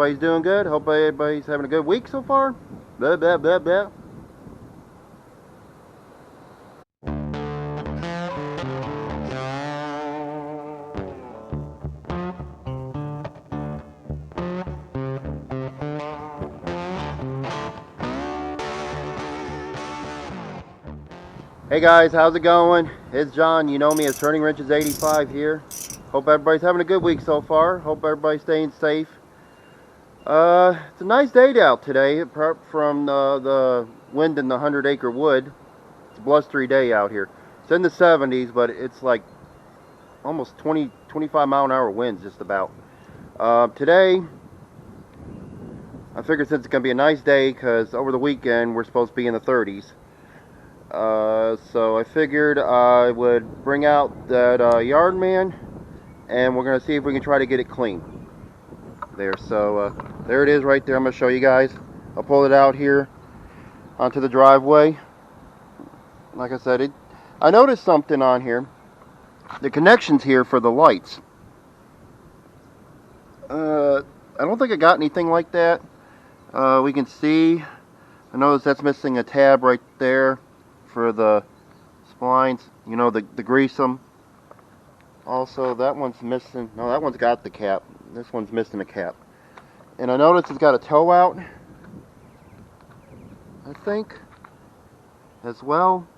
everybody's doing good. Hope everybody's having a good week so far. Blah, blah, blah, blah. Hey guys, how's it going? It's John. You know me as Turning Wrenches 85 here. Hope everybody's having a good week so far. Hope everybody's staying safe. It's a nice day out today, apart from the wind in the 100-acre wood. It's a blustery day out here. It's in the 70s, but it's like almost 25 mile an hour winds just about. Today, I figured since it's going to be a nice day, because over the weekend we're supposed to be in the 30s. So I figured I would bring out that yardman, and we're going to see if we can try to get it clean. There, so there it is right there. I'm going to show you guys. I'll pull it out here onto the driveway. Like I said, I noticed something on here. The connections here for the lights. I don't think I got anything like that. We can see, I noticed that's missing a tab right there for the splines, you know, the grease them. Also, that one's missing. No, that one's got the cap. This one's missing a cap. And I noticed it's got a toe out, I think, as well.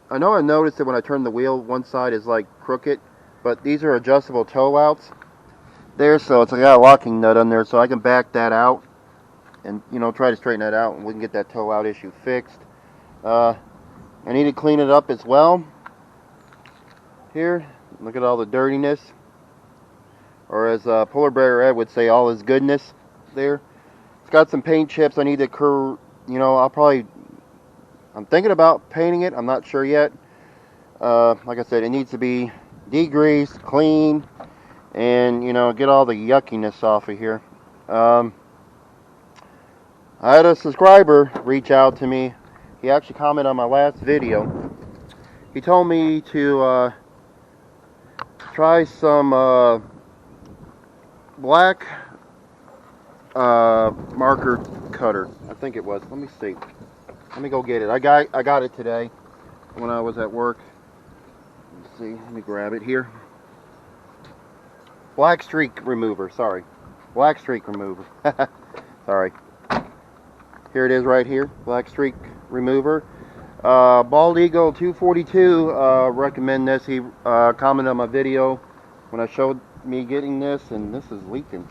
I know I noticed it when I turned the wheel. One side is like crooked, but these are adjustable toe outs there, so it's got a locking nut on there, so I can back that out and, you know, try to straighten that out, and we can get that toe out issue fixed. I need to clean it up as well. Here, look at all the dirtiness, or as Polar Bear Ed would say, all his goodness there. It's got some paint chips. I need to you know, I'm thinking about painting it. I'm not sure yet. Like I said, it needs to be degreased, clean, and, you know, get all the yuckiness off of here. I had a subscriber reach out to me. He actually commented on my last video. He told me to try some black marker cutter. I think it was. Let me see. Let me go get it. I got it today when I was at work. Let's see. Let me grab it here. Black streak remover. Sorry. Black streak remover. Sorry. Here it is right here. Black streak remover. Bald Eagle 242 recommend this. He commented on my video when I showed me getting this, and this is leaking.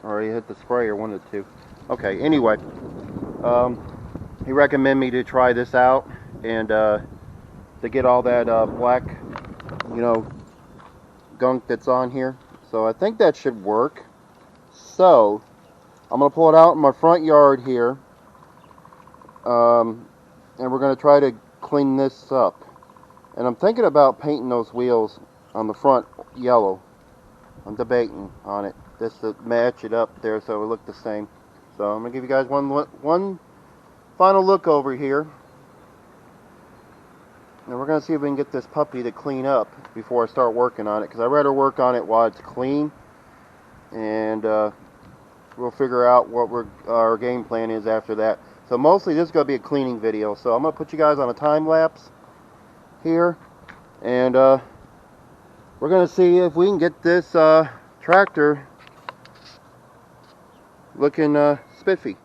Or he hit the sprayer, one of the two. Okay, anyway, he recommended me to try this out, and to get all that black, you know, gunk that's on here. So I think that should work. So I'm going to pull it out in my front yard here, and we're going to try to clean this up. And I'm thinking about painting those wheels on the front yellow. I'm debating on it, just to match it up there so it look the same. So I'm going to give you guys one final look over here. And we're going to see if we can get this puppy to clean up before I start working on it, because I'd rather work on it while it's clean. And we'll figure out what our game plan is after that. So mostly this is going to be a cleaning video. So I'm going to put you guys on a time lapse here, and we're going to see if we can get this tractor looking spiffy.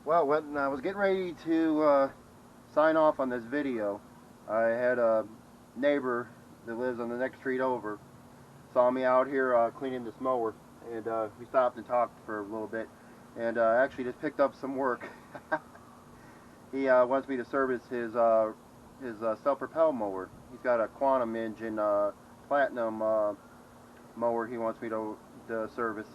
Well, when I was getting ready to sign off on this video, I had a neighbor that lives on the next street over saw me out here cleaning this mower, and we stopped and talked for a little bit, and actually just picked up some work. He wants me to service his self-propel mower. He's got a Quantum engine Platinum mower he wants me to service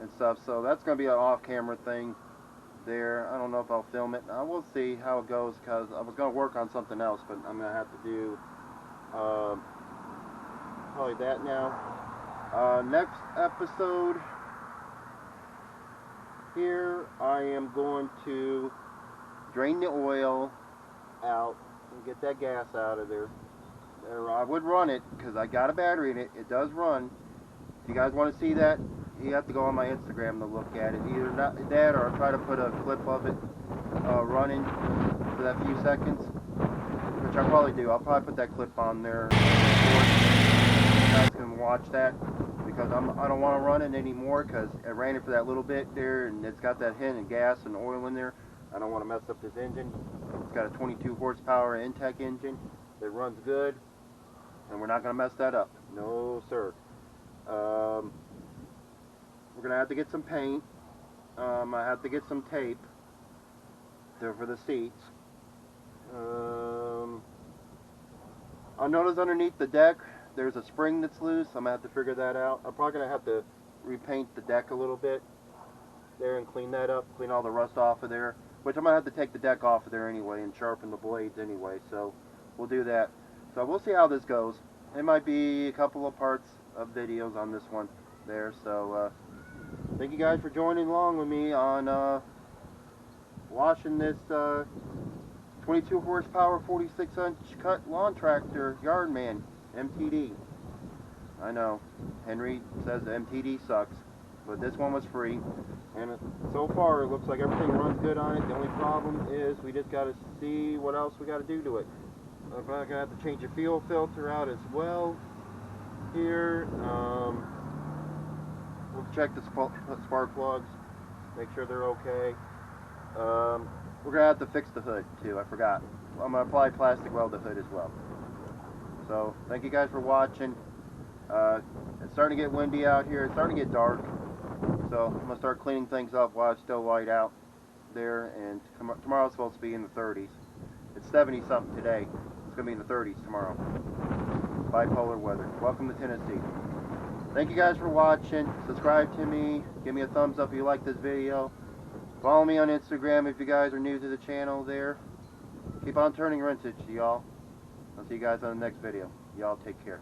and stuff, so that's going to be an off-camera thing there. I don't know if I'll film it. I will see how it goes, because I was going to work on something else, but I'm going to have to do probably that now. Next episode here, I am going to drain the oil out and get that gas out of there. I would run it because I got a battery in it. It does run. If you guys want to see that, you have to go on my Instagram to look at it. Either that or I'll try to put a clip of it running for that few seconds, which I'll probably do. I'll probably put that clip on there. You guys can watch that, because I don't want to run it anymore, because I ran it for that little bit there and it's got that hint of gas and oil in there. I don't want to mess up this engine. It's got a 22 horsepower Intech engine that runs good, and we're not going to mess that up. No, sir. We're going to have to get some paint. I have to get some tape there for the seats. I noticed underneath the deck there's a spring that's loose. I'm going to have to figure that out. I'm probably going to have to repaint the deck a little bit there and clean that up, clean all the rust off of there, which I'm going to have to take the deck off of there anyway and sharpen the blades anyway, so we'll do that. So we'll see how this goes. It might be a couple of parts of videos on this one there, so thank you guys for joining along with me on washing this 22 horsepower 46-inch cut lawn tractor Yardman MTD. I know Henry says the MTD sucks, but this one was free, and so far it looks like everything runs good on it. The only problem is we just got to see what else we got to do to it. I'm probably gonna have to change the fuel filter out as well here. We'll check the spark plugs, make sure they're okay. We're gonna have to fix the hood too. I forgot. I'm gonna apply plastic weld the hood as well. So thank you guys for watching. It's starting to get windy out here. It's starting to get dark. So I'm gonna start cleaning things up while it's still light out there. And tomorrow's supposed to be in the 30s. It's 70 something today. It's gonna be in the 30s tomorrow. Bipolar weather. Welcome to Tennessee. Thank you guys for watching. Subscribe to me. Give me a thumbs up if you like this video. Follow me on Instagram if you guys are new to the channel there. Keep on turning vintage, y'all. I'll see you guys on the next video. Y'all take care.